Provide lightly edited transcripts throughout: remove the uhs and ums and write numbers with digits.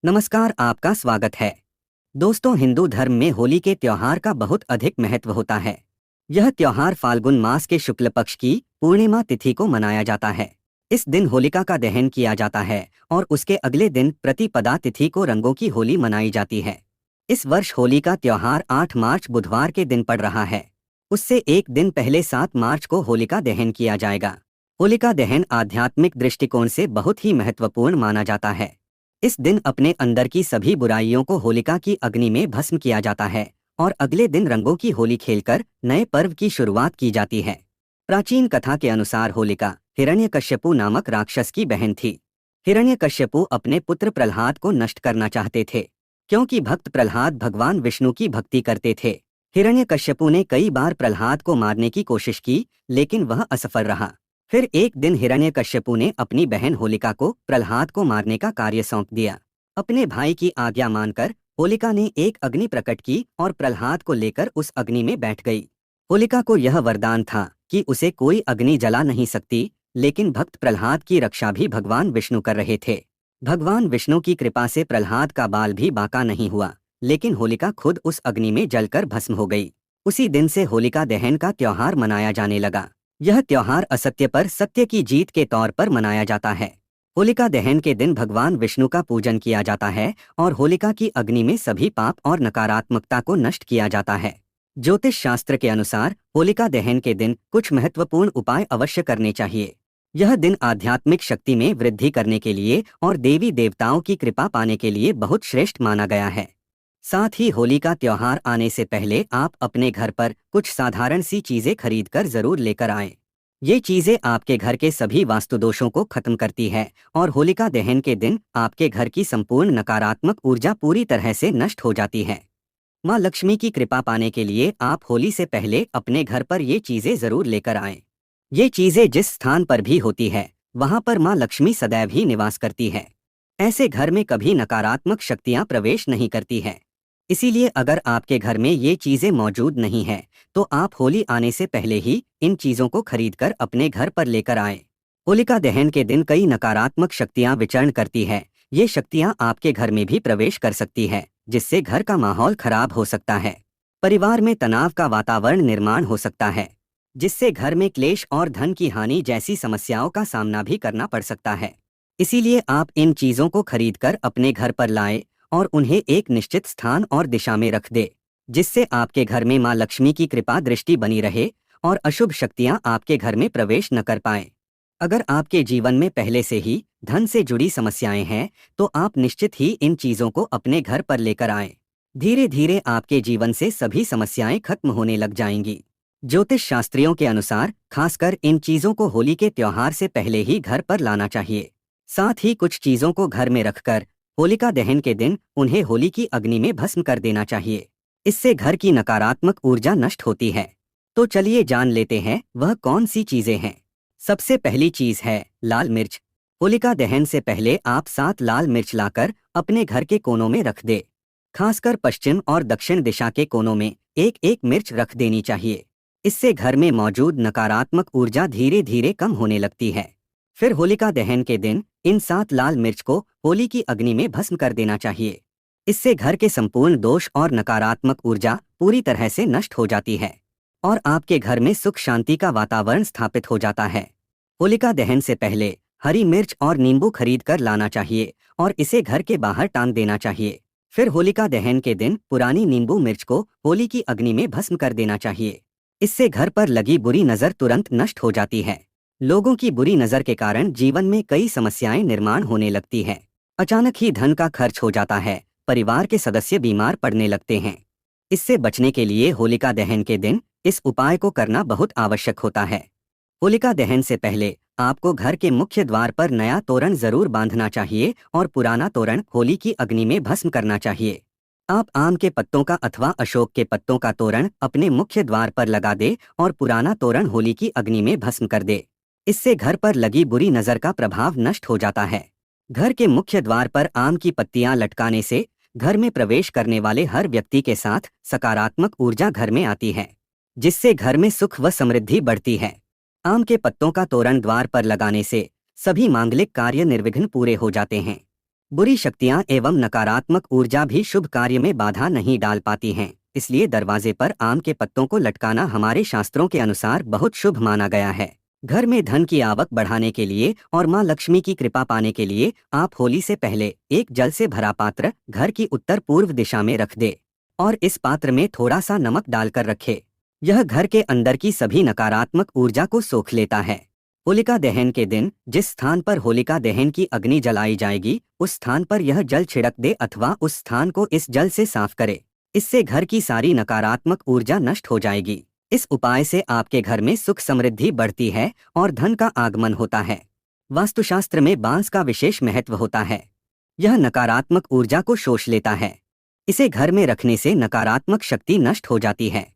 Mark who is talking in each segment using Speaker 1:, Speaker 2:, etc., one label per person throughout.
Speaker 1: नमस्कार, आपका स्वागत है। दोस्तों, हिंदू धर्म में होली के त्योहार का बहुत अधिक महत्व होता है। यह त्योहार फाल्गुन मास के शुक्ल पक्ष की पूर्णिमा तिथि को मनाया जाता है। इस दिन होलिका का दहन किया जाता है और उसके अगले दिन प्रतिपदा तिथि को रंगों की होली मनाई जाती है। इस वर्ष होली का त्योहार 8 मार्च बुधवार के दिन पड़ रहा है। उससे एक दिन पहले 7 मार्च को होलिका दहन किया जाएगा। होलिका दहन आध्यात्मिक दृष्टिकोण से बहुत ही महत्वपूर्ण माना जाता है। इस दिन अपने अंदर की सभी बुराइयों को होलिका की अग्नि में भस्म किया जाता है और अगले दिन रंगों की होली खेलकर नए पर्व की शुरुआत की जाती है। प्राचीन कथा के अनुसार होलिका हिरण्यकश्यपु नामक राक्षस की बहन थी। हिरण्यकश्यपु अपने पुत्र प्रहलाद को नष्ट करना चाहते थे, क्योंकि भक्त प्रहलाद भगवान विष्णु की भक्ति करते थे। हिरण्यकश्यपु ने कई बार प्रहलाद को मारने की कोशिश की, लेकिन वह असफल रहा। फिर एक दिन हिरण्यकश्यपु ने अपनी बहन होलिका को प्रहलाद को मारने का कार्य सौंप दिया। अपने भाई की आज्ञा मानकर होलिका ने एक अग्नि प्रकट की और प्रहलाद को लेकर उस अग्नि में बैठ गई। होलिका को यह वरदान था कि उसे कोई अग्नि जला नहीं सकती, लेकिन भक्त प्रहलाद की रक्षा भी भगवान विष्णु कर रहे थे। भगवान विष्णु की कृपा से प्रहलाद का बाल भी बांका नहीं हुआ, लेकिन होलिका खुद उस अग्नि में जलकर भस्म हो गई। उसी दिन से होलिका दहन का त्योहार मनाया जाने लगा। यह त्योहार असत्य पर सत्य की जीत के तौर पर मनाया जाता है। होलिका दहन के दिन भगवान विष्णु का पूजन किया जाता है और होलिका की अग्नि में सभी पाप और नकारात्मकता को नष्ट किया जाता है। ज्योतिष शास्त्र के अनुसार होलिका दहन के दिन कुछ महत्वपूर्ण उपाय अवश्य करने चाहिए। यह दिन आध्यात्मिक शक्ति में वृद्धि करने के लिए और देवी देवताओं की कृपा पाने के लिए बहुत श्रेष्ठ माना गया है। साथ ही होली का त्योहार आने से पहले आप अपने घर पर कुछ साधारण सी चीजें खरीदकर जरूर लेकर आएं। ये चीजें आपके घर के सभी वास्तु दोषों को खत्म करती है और होलिका दहन के दिन आपके घर की संपूर्ण नकारात्मक ऊर्जा पूरी तरह से नष्ट हो जाती है। माँ लक्ष्मी की कृपा पाने के लिए आप होली से पहले अपने घर पर ये चीजें जरूर लेकर आएं। ये चीजें जिस स्थान पर भी होती है, वहां पर माँ लक्ष्मी सदैव ही निवास करती है। ऐसे घर में कभी नकारात्मक शक्तियां प्रवेश नहीं करती है। इसीलिए अगर आपके घर में ये चीजें मौजूद नहीं है, तो आप होली आने से पहले ही इन चीजों को खरीदकर अपने घर पर लेकर आएं। होलिका दहन के दिन कई नकारात्मक शक्तियां विचरण करती है। ये शक्तियां आपके घर में भी प्रवेश कर सकती है, जिससे घर का माहौल खराब हो सकता है। परिवार में तनाव का वातावरण निर्माण हो सकता है, जिससे घर में क्लेश और धन की हानि जैसी समस्याओं का सामना भी करना पड़ सकता है। इसीलिए आप इन चीजों को खरीदकर अपने घर पर लाएं और उन्हें एक निश्चित स्थान और दिशा में रख दे, जिससे आपके घर में माँ लक्ष्मी की कृपा दृष्टि बनी रहे और अशुभ शक्तियां आपके घर में प्रवेश न कर पाएं। अगर आपके जीवन में पहले से ही धन से जुड़ी समस्याएं हैं, तो आप निश्चित ही इन चीजों को अपने घर पर लेकर आएं। धीरे धीरे आपके जीवन से सभी समस्याएं खत्म होने लग जाएंगी। ज्योतिष शास्त्रियों के अनुसार खासकर इन चीजों को होली के त्योहार से पहले ही घर पर लाना चाहिए। साथ ही कुछ चीजों को घर में रखकर होलिका दहन के दिन उन्हें होली की अग्नि में भस्म कर देना चाहिए। इससे घर की नकारात्मक ऊर्जा नष्ट होती है। तो चलिए जान लेते हैं वह कौन सी चीजें हैं। सबसे पहली चीज है लाल मिर्च। होलिका दहन से पहले आप 7 लाल मिर्च लाकर अपने घर के कोनों में रख दे। खासकर पश्चिम और दक्षिण दिशा के कोनों में एक एक मिर्च रख देनी चाहिए। इससे घर में मौजूद नकारात्मक ऊर्जा धीरे धीरे कम होने लगती है। फिर होलिका दहन के दिन इन 7 लाल मिर्च को होली की अग्नि में भस्म कर देना चाहिए। इससे घर के संपूर्ण दोष और नकारात्मक ऊर्जा पूरी तरह से नष्ट हो जाती है और आपके घर में सुख शांति का वातावरण स्थापित हो जाता है। होलिका दहन से पहले हरी मिर्च और नींबू खरीद कर लाना चाहिए और इसे घर के बाहर टांग देना चाहिए। फिर होलिका दहन के दिन पुरानी नींबू मिर्च को होली की अग्नि में भस्म कर देना चाहिए। इससे घर पर लगी बुरी नजर तुरंत नष्ट हो जाती है। लोगों की बुरी नजर के कारण जीवन में कई समस्याएं निर्माण होने लगती हैं। अचानक ही धन का खर्च हो जाता है, परिवार के सदस्य बीमार पड़ने लगते हैं। इससे बचने के लिए होलिका दहन के दिन इस उपाय को करना बहुत आवश्यक होता है। होलिका दहन से पहले आपको घर के मुख्य द्वार पर नया तोरण जरूर बांधना चाहिए और पुराना तोरण होली की अग्नि में भस्म करना चाहिए। आप आम के पत्तों का अथवा अशोक के पत्तों का तोरण अपने मुख्य द्वार पर लगा दे और पुराना तोरण होली की अग्नि में भस्म कर दे। इससे घर पर लगी बुरी नजर का प्रभाव नष्ट हो जाता है। घर के मुख्य द्वार पर आम की पत्तियां लटकाने से घर में प्रवेश करने वाले हर व्यक्ति के साथ सकारात्मक ऊर्जा घर में आती है, जिससे घर में सुख व समृद्धि बढ़ती है। आम के पत्तों का तोरण द्वार पर लगाने से सभी मांगलिक कार्य निर्विघ्न पूरे हो जाते हैं। बुरी शक्तियां एवं नकारात्मक ऊर्जा भी शुभ कार्य में बाधा नहीं डाल पाती हैं, इसलिए दरवाजे पर आम के पत्तों को लटकाना हमारे शास्त्रों के अनुसार बहुत शुभ माना गया है। घर में धन की आवक बढ़ाने के लिए और मां लक्ष्मी की कृपा पाने के लिए आप होली से पहले एक जल से भरा पात्र घर की उत्तर पूर्व दिशा में रख दे और इस पात्र में थोड़ा सा नमक डालकर रखे। यह घर के अंदर की सभी नकारात्मक ऊर्जा को सोख लेता है। होलिका दहन के दिन जिस स्थान पर होलिका दहन की अग्नि जलाई जाएगी उस स्थान पर यह जल छिड़क दे अथवा उस स्थान को इस जल से साफ करे। इससे घर की सारी नकारात्मक ऊर्जा नष्ट हो जाएगी। इस उपाय से आपके घर में सुख समृद्धि बढ़ती है और धन का आगमन होता है। वास्तुशास्त्र में बांस का विशेष महत्व होता है। यह नकारात्मक ऊर्जा को शोष लेता है। इसे घर में रखने से नकारात्मक शक्ति नष्ट हो जाती है।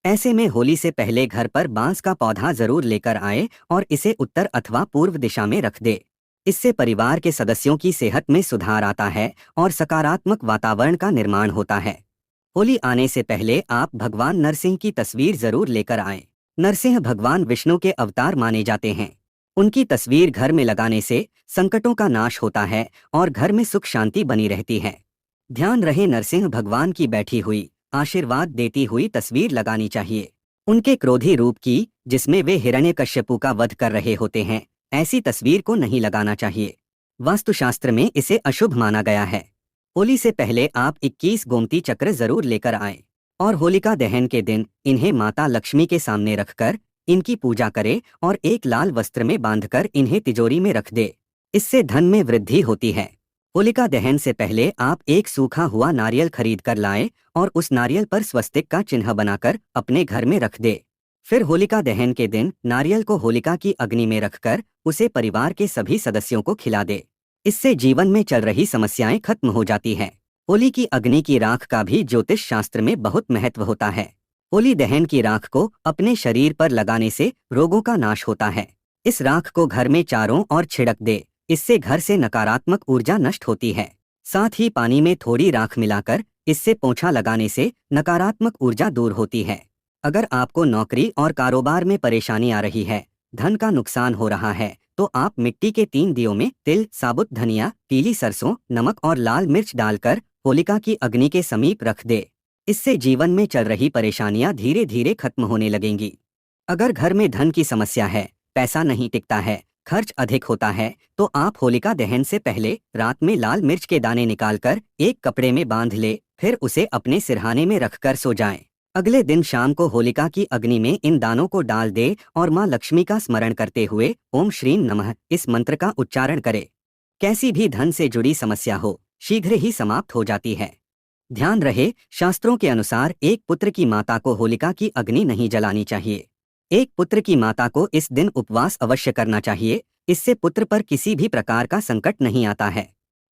Speaker 1: ऐसे में होली से पहले घर पर बांस का पौधा जरूर लेकर आए और इसे उत्तर अथवा पूर्व दिशा में रख दे। इससे परिवार के सदस्यों की सेहत में सुधार आता है और सकारात्मक वातावरण का निर्माण होता है। होली आने से पहले आप भगवान नरसिंह की तस्वीर जरूर लेकर आएं। नरसिंह भगवान विष्णु के अवतार माने जाते हैं। उनकी तस्वीर घर में लगाने से संकटों का नाश होता है और घर में सुख शांति बनी रहती है। ध्यान रहे नरसिंह भगवान की बैठी हुई आशीर्वाद देती हुई तस्वीर लगानी चाहिए। उनके क्रोधी रूप की, जिसमें वे हिरण्यकश्यपु का वध कर रहे होते हैं, ऐसी तस्वीर को नहीं लगाना चाहिए। वास्तुशास्त्र में इसे अशुभ माना गया है। होली से पहले आप 21 गोमती चक्र जरूर लेकर आएं और होलिका दहन के दिन इन्हें माता लक्ष्मी के सामने रखकर इनकी पूजा करें और एक लाल वस्त्र में बांधकर इन्हें तिजोरी में रख दे। इससे धन में वृद्धि होती है। होलिका दहन से पहले आप एक सूखा हुआ नारियल खरीद कर लाएं और उस नारियल पर स्वस्तिक का चिन्ह बनाकर अपने घर में रख दे। फिर होलिका दहन के दिन नारियल को होलिका की अग्नि में रखकर उसे परिवार के सभी सदस्यों को खिला दे। इससे जीवन में चल रही समस्याएं खत्म हो जाती हैं। होली की अग्नि की राख का भी ज्योतिष शास्त्र में बहुत महत्व होता है। होली दहन की राख को अपने शरीर पर लगाने से रोगों का नाश होता है। इस राख को घर में चारों ओर छिड़क दे। इससे घर से नकारात्मक ऊर्जा नष्ट होती है। साथ ही पानी में थोड़ी राख मिलाकर इससे पोंछा लगाने से नकारात्मक ऊर्जा दूर होती है। अगर आपको नौकरी और कारोबार में परेशानी आ रही है, धन का नुकसान हो रहा है, तो आप मिट्टी के 3 दियों में तिल, साबुत धनिया, पीली सरसों, नमक और लाल मिर्च डालकर होलिका की अग्नि के समीप रख दे। इससे जीवन में चल रही परेशानियां धीरे धीरे खत्म होने लगेंगी। अगर घर में धन की समस्या है, पैसा नहीं टिकता है, खर्च अधिक होता है, तो आप होलिका दहन से पहले रात में लाल मिर्च के दाने निकालकर एक कपड़े में बांध ले, फिर उसे अपने सिरहाने में रखकर सो जाएं। अगले दिन शाम को होलिका की अग्नि में इन दानों को डाल दे और मां लक्ष्मी का स्मरण करते हुए ओम श्रीम नमः इस मंत्र का उच्चारण करे। कैसी भी धन से जुड़ी समस्या हो, शीघ्र ही समाप्त हो जाती है। ध्यान रहे, शास्त्रों के अनुसार एक पुत्र की माता को होलिका की अग्नि नहीं जलानी चाहिए। एक पुत्र की माता को इस दिन उपवास अवश्य करना चाहिए। इससे पुत्र पर किसी भी प्रकार का संकट नहीं आता है।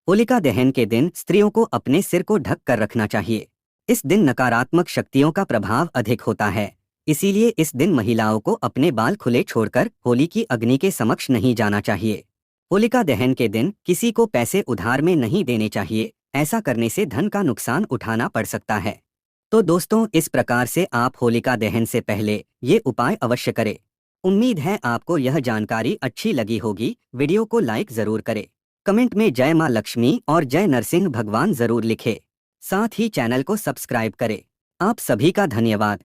Speaker 1: होलिका दहन के दिन स्त्रियों को अपने सिर को ढक कर रखना चाहिए। इस दिन नकारात्मक शक्तियों का प्रभाव अधिक होता है, इसीलिए इस दिन महिलाओं को अपने बाल खुले छोड़कर होली की अग्नि के समक्ष नहीं जाना चाहिए। होलिका दहन के दिन किसी को पैसे उधार में नहीं देने चाहिए। ऐसा करने से धन का नुकसान उठाना पड़ सकता है। तो दोस्तों, इस प्रकार से आप होलिका दहन से पहले ये उपाय अवश्य करें। उम्मीद है आपको यह जानकारी अच्छी लगी होगी। वीडियो को लाइक जरूर करें। कमेंट में जय मां लक्ष्मी और जय नरसिंह भगवान जरूर लिखें। साथ ही चैनल को सब्सक्राइब करें। आप सभी का धन्यवाद।